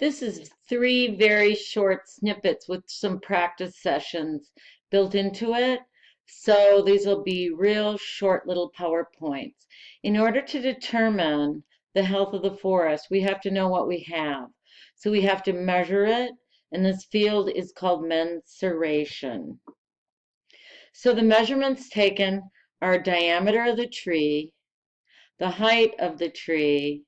This is 3 very short snippets with some practice sessions built into it. So these will be real short little PowerPoints. In order to determine the health of the forest, we have to know what we have. So we have to measure it, and this field is called mensuration. So the measurements taken are diameter of the tree, the height of the tree,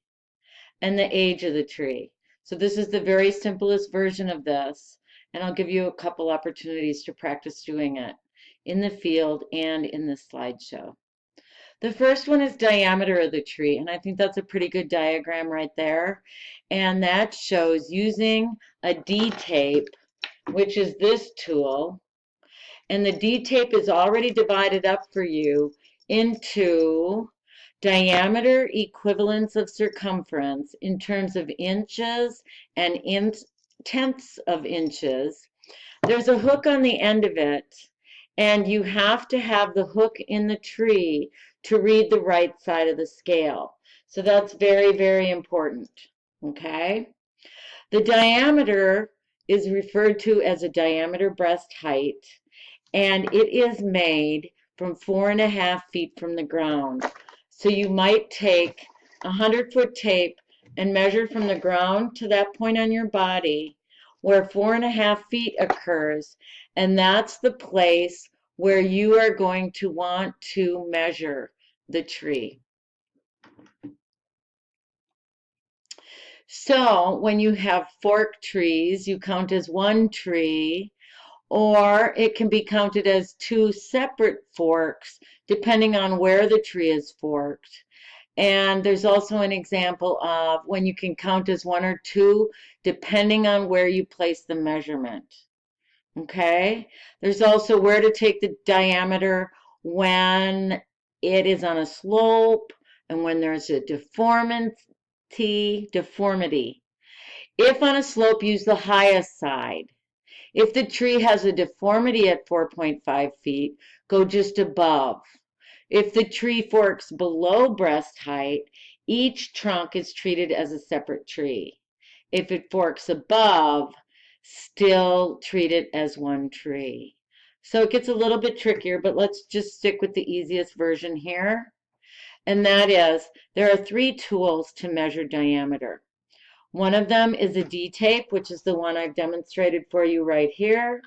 and the age of the tree. So this is the very simplest version of this, and I'll give you a couple opportunities to practice doing it in the field and in the slideshow. The first one is diameter of the tree, and I think that's a pretty good diagram right there. And that shows using a D-tape, which is this tool, and the D-tape is already divided up for you into diameter equivalents of circumference in terms of inches and tenths of inches. There's a hook on the end of it, and you have to have the hook in the tree to read the right side of the scale. So that's very, very important, okay? The diameter is referred to as a diameter breast height, and it is made from 4.5 feet from the ground. So you might take a 100-foot tape and measure from the ground to that point on your body where 4.5 feet occurs, and that's the place where you are going to want to measure the tree. So when you have forked trees, you count as one tree, or it can be counted as 2 separate forks depending on where the tree is forked. And there's also an example of when you can count as 1 or 2 depending on where you place the measurement. Okay? There's also where to take the diameter when it is on a slope and when there's a deformity. If on a slope, use the highest side. If the tree has a deformity at 4.5 feet, go just above. If the tree forks below breast height, each trunk is treated as a separate tree. If it forks above, still treat it as one tree. So it gets a little bit trickier, but let's just stick with the easiest version here. And that is, there are 3 tools to measure diameter. One of them is a D-tape, which is the one I've demonstrated for you right here.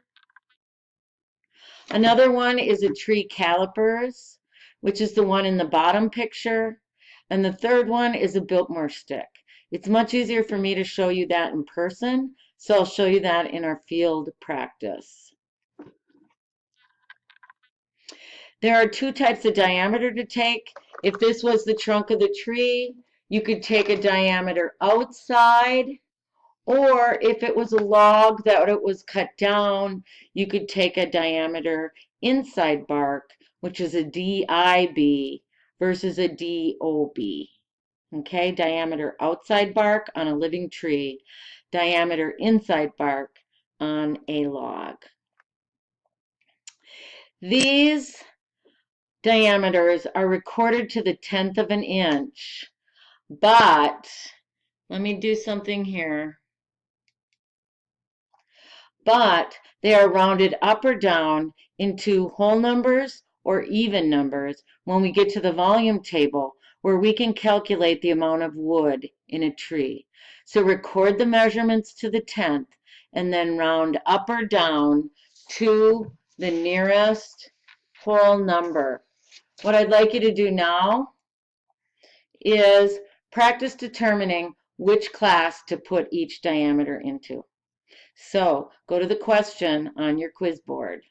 Another one is a tree calipers, which is the one in the bottom picture. And the third one is a Biltmore stick. It's much easier for me to show you that in person, so I'll show you that in our field practice. There are 2 types of diameter to take. If this was the trunk of the tree, you could take a diameter outside, or if it was a log that it was cut down, you could take a diameter inside bark, which is a DIB versus a DOB. Okay, diameter outside bark on a living tree, diameter inside bark on a log. These diameters are recorded to the 1/10 of an inch, but let me do something here. But they are rounded up or down into whole numbers or even numbers when we get to the volume table, where we can calculate the amount of wood in a tree. So record the measurements to the 1/10 and then round up or down to the nearest whole number. What I'd like you to do now is practice determining which class to put each diameter into. So go to the question on your quiz board.